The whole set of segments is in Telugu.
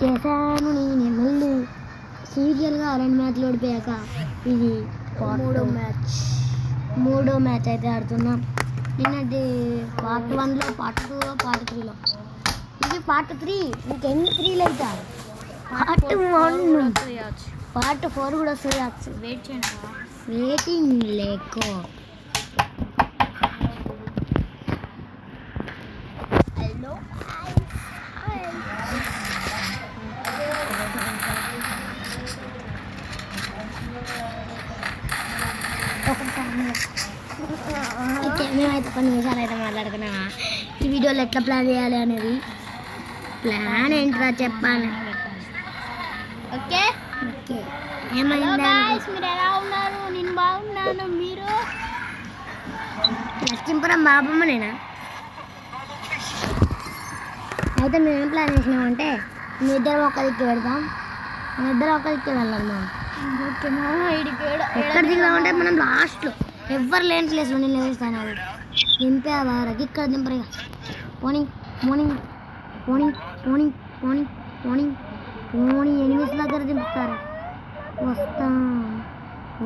చేశాను నేను మళ్ళీ సీరియల్గా 2 మ్యాచ్లు ఓడిపోయాక ఇది మూడో మ్యాచ్ అయితే ఆడుతున్నాం. నిన్నటి పార్ట్ 1లో, పార్ట్ 2లో, పార్ట్ 3లో, ఇది పార్ట్ 3. ఇంకెన్ని 3లు అవుతారు? పార్ట్ 1, పార్ట్ 4 కూడా వస్తుంది. వెయిట్ చేయండి, వెయిటింగ్ లేకో. మేమైతే కొన్ని నిమిషాలు అయితే మాట్లాడుకున్నామా ఈ వీడియోలో ఎట్లా ప్లాన్ చేయాలి అనేది. ప్లాన్ ఏంట్రా చెప్పాలి. ఓకే ఓకే ఏమైందా? మీరు ఎలా ఉన్నారు? నేను బాగున్నాను. మీరు? లక్ష్మీపురం బాబమ్మనేనా? అయితే మేము ఏం ప్లాన్ చేసినామంటే మీ ఇద్దరం ఒక దిక్కు పెడతాం, మన ఇద్దరం ఒక దిక్కు వెళ్ళాలి. ఎక్కడ దిగుదామంటే మనం లాస్ట్లో ఎవ్వరు లేని ప్లేస్లో నేను లేస్తాను. అది దింపేవా ఇక్కడ దింపరిగా. Morning morning morning morning morning morning morning ఎనిమిది దగ్గర దింపుతారు.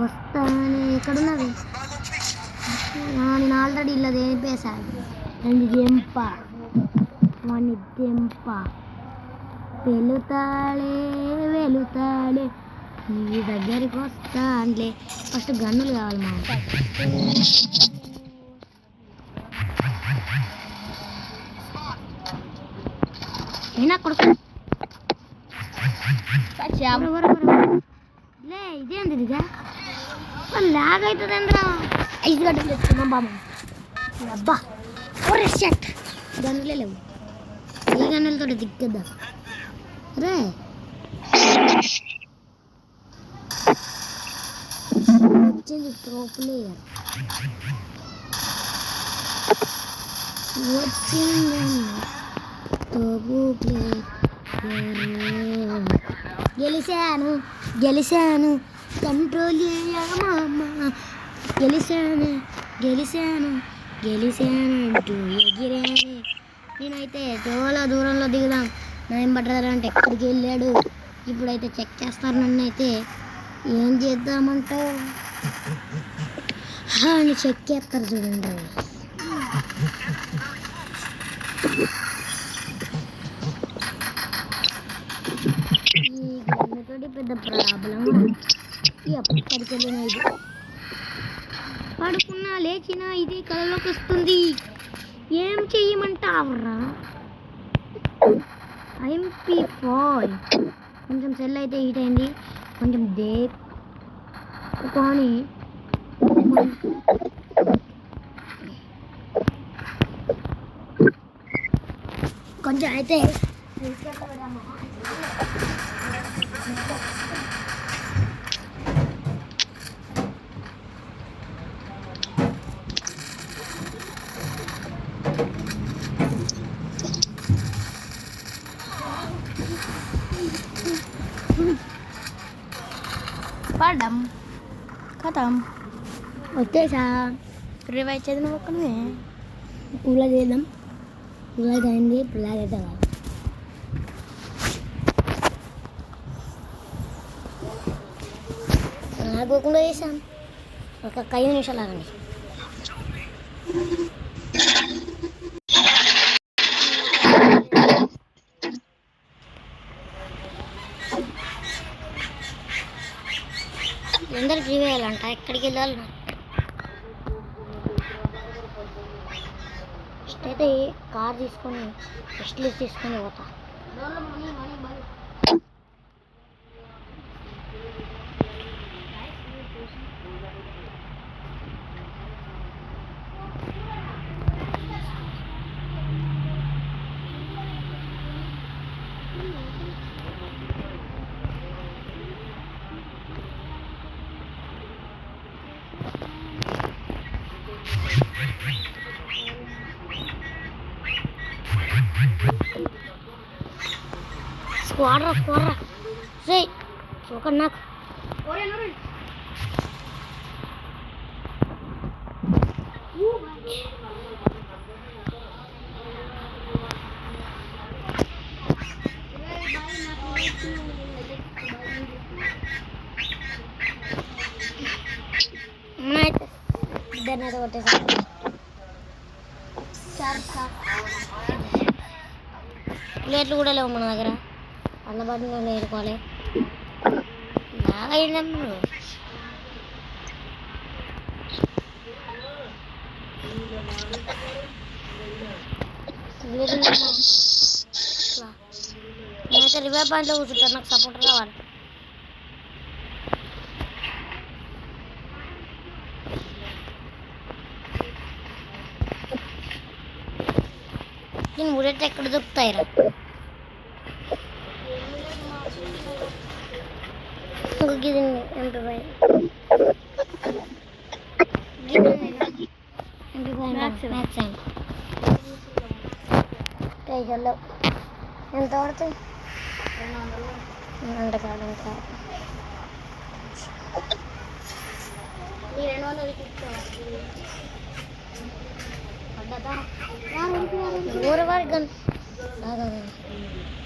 వస్తానే ఎక్కడున్నది? నేను ఆల్రెడీ ఇలా దింపేశాను. అండ్ దింప వాడిని దింప వెళుతాడే ఈ దగ్గరికి వస్తా అంటే ఫస్ట్ గన్నులు కావాలి మా అయినా కొడుకు. లే ఇదేంది ఇదిగా లాగ్ అవుతుంది అందరా. 5 గంటలు తెచ్చుకున్నాం బామ్మ. అబ్బా షట్ గన్నులే లేవు. ఈ గన్నులతో దిగ్గద్దా రే. వచ్చింది ప్రో ప్లేయర్, వచ్చింది తోపు ప్లేయర్. గెలిచాను కంట్రోల్ చేయమమ్మ. గెలిచాను అంటూ ఎగిరాను. నేనైతే చాలా దూరంలో దిగుదాం. నేను పట్టదారంటే ఎక్కడికి వెళ్ళాడు. ఇప్పుడైతే చెక్ చేస్తారు నన్ను. అయితే ఏం చేద్దామంటావు అని చెక్ చేస్తారు చూడండి. ఈ గన్నతోటి పెద్ద ప్రాబ్లం. ఎప్పటికి వెళ్ళినా ఇది పడుకున్నా లేచినా ఇది కళ్ళలోకి వస్తుంది. ఏం చెయ్యమంటావురా? MP5 కొంచెం సెల్ అయితే హీట్ అయింది. కొంచెం కానీ కొంచెం అయితే పడ్డం కథం వచ్చేసా. రివైవ్ చేద్దాం. ఒక్కనే పూల చేద్దాం. పూల అయింది. పూల చేద్దాం. ఆగకుండా చేసాం. ఒక 5 నిమిషాలు ఆగండి. అందరికి వేయాలంట. ఎక్కడికి వెళ్ళాలి? ఫస్ట్ అయితే కార్ తీసుకొని ఫస్ట్ లిస్ట్ తీసుకొని పోతా. Squadra. Say, so nak. ఇద్దరిని అయితే కొట్టేసాను. ప్లేట్లు కూడా లేవు మన దగ్గర. అన్నబాటులో నేర్చుకోవాలి. బాగా అయినప్పుడు నేనైతే రివైవ్ పాయింట్లో కూర్చుంటాను. నాకు సపోర్ట్ కావాలి. నేను ఊరైతే ఎక్కడ దొరుకుతాయిరా? గిది MP5 మ్యాక్స్ టైజర్లో ఎంత పడుతుంది? 200 కాదు ఇంకా 200 ఊర వారికి గన్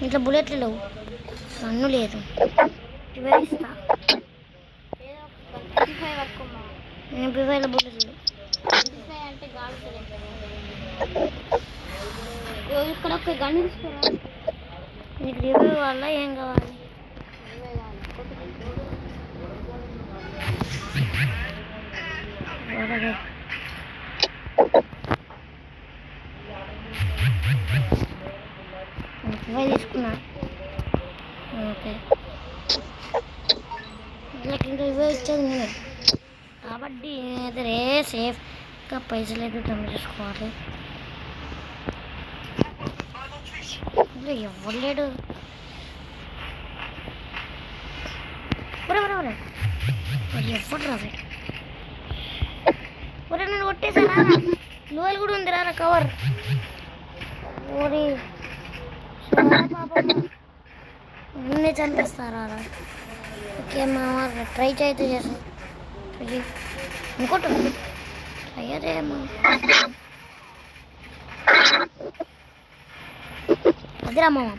ఇంట్లో బుల్లెట్లు లేవు, మన్ను లేదు. ఇస్తా MP5లో బుల్లెట్లు అంటే ఇక్కడ ఒక గన్ తీసుకురా. నీకు రివ్యూ వల్ల ఏం కావాలి? తీసుకున్నా. ఓకే, నాకు ఇంకా రివ్యూ ఇచ్చేది నేనే కాబట్టి నేనైతే సేఫ్గా పైసలు అయితే జమ చేసుకోవాలి. ఎవరు లేడు. ఎవరు రాదు. ఒరే నేను కొట్టేసారా? లోయల్ కూడా ఉంది రా కవర్. ఓరి అన్నీ చంపేస్తారా? ఓకే మామ, ట్రై అయితే చేస్తాను. ఇంకోటి ట్రై అదేమో అదిరా మామ.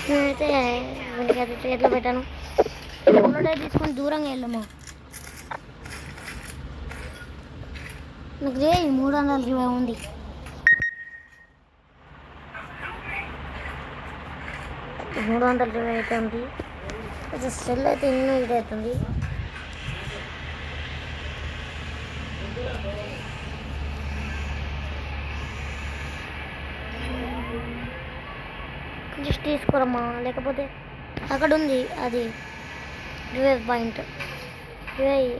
నేనైతే వీళ్ళకైతే చేతిలో పెట్టాను. తీసుకొని దూరంగా వెళ్ళాము. నాకు 320 ఉంది. అయితే ఉంది. సెల్ అయితే ఇన్నో ఇది అవుతుంది. జస్ట్ తీసుకురమ్మా, లేకపోతే అక్కడ ఉంది అది రివైవ్ పాయింట్. రివైవ్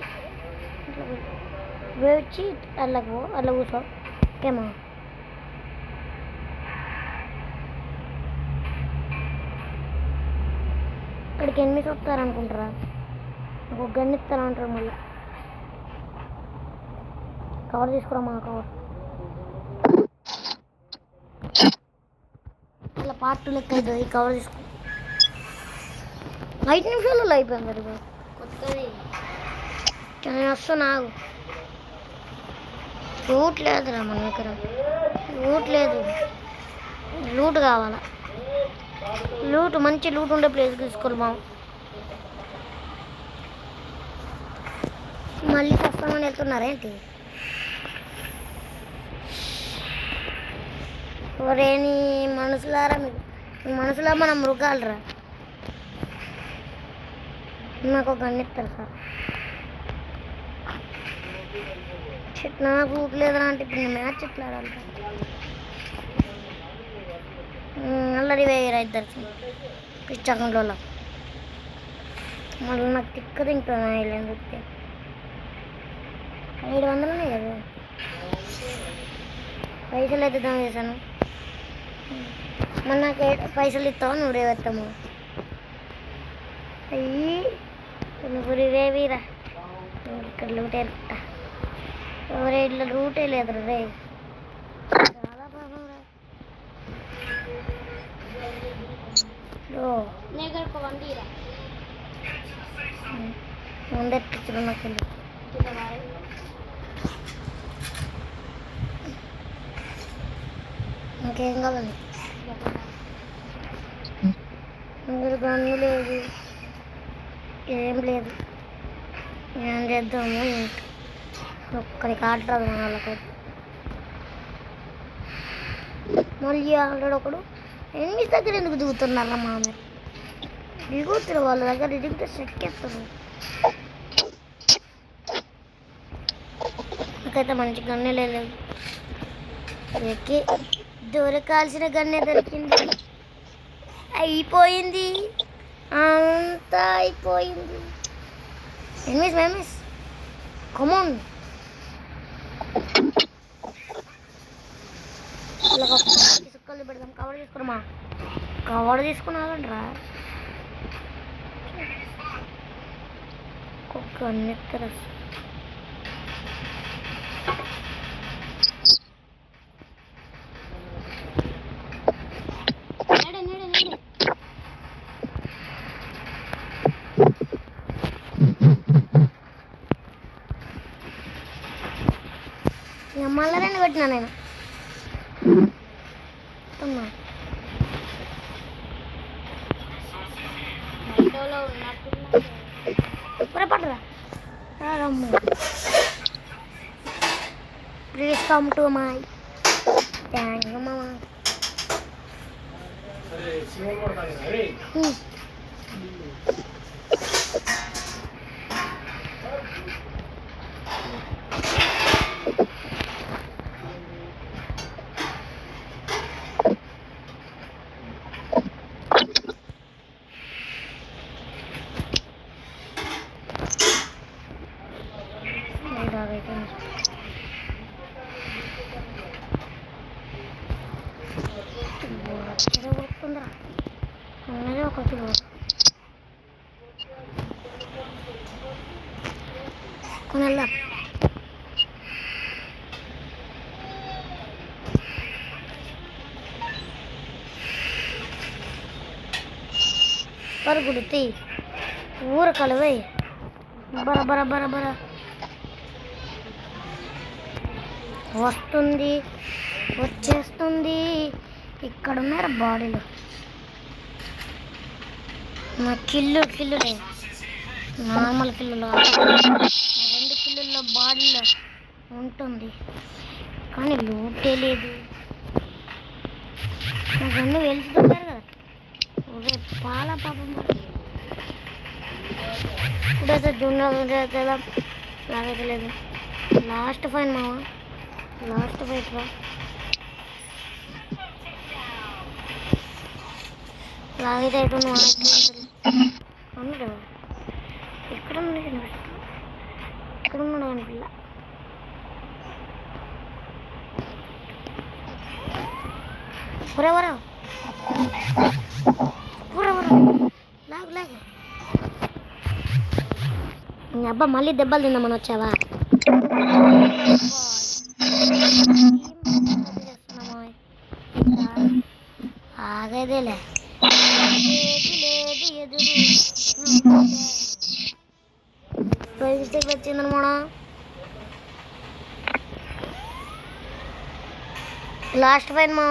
వచ్చి అలా కూర్చో. ఓకేమా? ఇక్కడికి ఎనిమిది వస్తారనుకుంటారా? నాకు గన్ ఇస్తారంటారు. మళ్ళీ కవర్ తీసుకురామా. కవర్ ఇలా పార్ట్ లెక్క అవుతుంది. కవర్ తీసుకో. 5 నిమిషాలలో అయిపోయింది. మరి కొత్తది నేను వస్తున్నా. లూట్ లేదురా మన దగ్గర. లూట్ లేదు. లూట్ కావాలా? లూట్ మంచి లూట్ ఉండే ప్లేస్ తీసుకోవాలి బాగు. మళ్ళీ వస్తామని వెళ్తున్నారేంటి? ఒరే నీ మనసులారా, మీ మనసులో మనం మృగాలరా. నాకు ఒక గన్ ఇస్తారు సార్. నాకు లూట్ లేదురా అంటే ఇప్పుడు నేను మ్యాచ్ ఎట్లా ఆడాలి? అల్లరి వేయరా ఇద్దరు పిచ్ అకౌంట్లో. మళ్ళీ నాకు తిక్క తింటున్నా. వెళ్ళని చెప్తే 700 కదా పైసలు అయితే దాని చేశాను. మరి నాకు పైసలు ఇస్తావా? నువ్వు రేవెత్తాము. అయ్యి నువ్వు రేవీరా. ఇక్కడ లూటే ఎత్తా. ఎవరే ఇట్లా లూటే లేదు రే. చాలా బాగా ముందెట్టించు నాకు. ఇంకేం కావాలి? ఇందులో గన్ను లేదు, ఏం లేదు. ఏం చేద్దాము ఒక్కడికి ఆడరాదు మన వాళ్ళకి. మళ్ళీ ఆల్రెడీ ఒకడు ఎన్ని దగ్గర ఎందుకు దిగుతున్నారా మా మీరు దిగుతురు వాళ్ళ దగ్గర దిగితే సెక్కేస్తారు. నాకైతే మంచి గన్నే లేదు, ఎక్కి దొరకాల్సిన గన్నే దొరికింది. అయిపోయింది, అంతా అయిపోయింది. ఎనిమిస్ కమాన్, సుక్కలు పెడదాం. కవర్ తీసుకున్నామా, కవర్ తీసుకున్నారా కుక్క నెత్తర. మళ్ళీ రెండు పెట్టినా నేను. పడరా please come to my thank you మామా. కొనల్లా పరుగుడుతి ఊర కలవై బర బర బర బర వస్తుంది, వచ్చేస్తుంది. ఇక్కడ ఉన్నారు బాడీలో. నా కిల్లులే నార్మల్ కిల్లులో, 2 కిల్లుల్లో బాడీలో ఉంటుంది కానీ లూటే లేదు. నాకు అన్నీ వెళ్తుంటారు కదా, ఒరే పాల పాపం. ఇప్పుడైతే జూన్లో లాగైతే లేదు. లాస్ట్ ఫైన్ మావా, లాస్ట్ ఫైట్ రా. లాగైతే అయిపోయింది అన్నాడు. ఎక్కడ ఉన్నాడు అని పిల్ల. పురవరా లాగు లాగు. అబ్బా మళ్ళీ దెబ్బలు తిందామని వచ్చావా? ఆగేదేలే, లేదు ఎదురు మిస్టేక్ వచ్చిందనమాట. లాస్ట్ ఫైన్ మా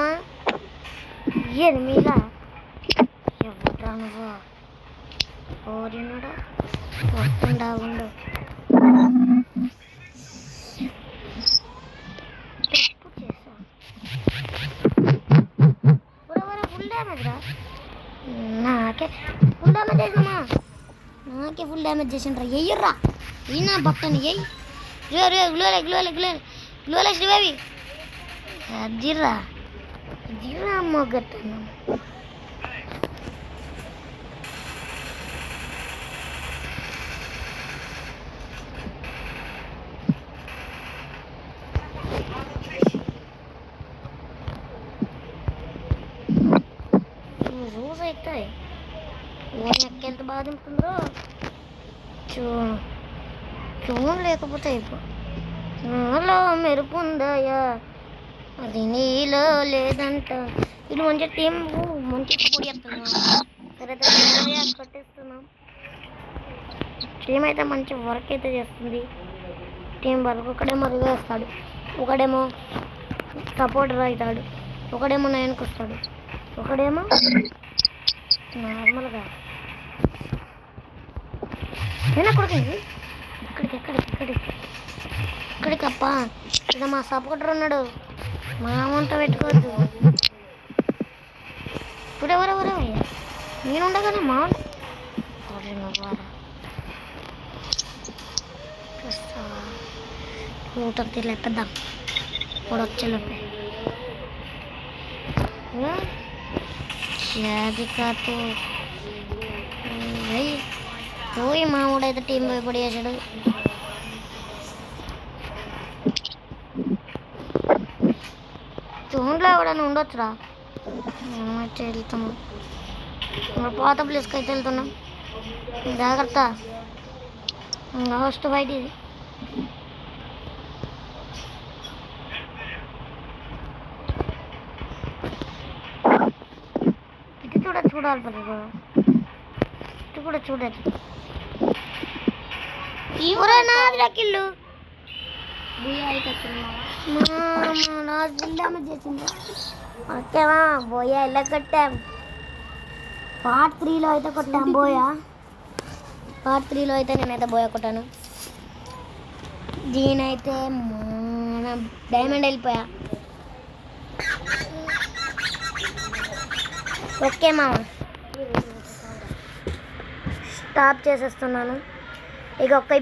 ఎనిమిలా ఎవరా నువ్వు ఓరినుడా వస్తుండా ఉండు. ఫుల్ డ్యామేజ్ రా, నాకే ఫుల్ డ్యామేజ్ చేసినమ్మా, నాకే ఫుల్ డ్యామేజ్ చేసిండ్రా. ఎయ్యర్రా ఈయన బట్టని ఎయ్యి గ్లోలే శ్రీబాబి అదిర్రా అదిర్రా అమ్మ గట్టను. రోజు అవుతాయి ఓని అక్క ఎంత బాగా తింటుందో చూడు లేకపోతే నాలో మెరుపు ఉందాయా అది నీలో లేదంట. ఇది మంచి టీం మంచి పొడి చెప్తున్నాం. సరే కట్టేస్తున్నాం. టీం అయితే మంచి వర్క్ అయితే చేస్తుంది. టీం వర్క్ ఒకడేమో రివేస్తాడు, ఒకడేమో సపోర్టర్ అవుతాడు, ఒకడేమో నైన్కి వస్తాడు, ఒకడేమో నార్మల్గా నేను అక్కడికి ఇక్కడికి అప్ప ఇక మా సపోర్టర్ ఉన్నాడు మామంట పెట్టుకోవద్దు ఇప్పుడు ఎవరెవరు నేను ఉండగానే మా ఊటర్ లేపేద్దాం ఇప్పుడు వచ్చేలోపే యాదికాతో పోయి మామూడైతే టీం భయపడి చేసాడు చూంట్లో ఎవడైనా ఉండొచ్చురా మనమైతే వెళ్తున్నాం పాత ప్లేస్కి అయితే వెళ్తున్నాం జాగ్రత్త లాస్ట్ బయట ఇది చూడాలి పర్లేదు ఇటు కూడా చూడాలి కిల్లు చేసింది ఓకేవా బోయా ఎలా కొట్టాం పార్ట్ 3లో అయితే కొట్టాం బోయా పార్ట్ 3లో అయితే నేనైతే బోయా కొట్టాను దీనైతే డైమండ్ వెళ్ళిపోయా ఓకే మామ స్టాప్ చేసేస్తున్నాను ఇక ఒక్క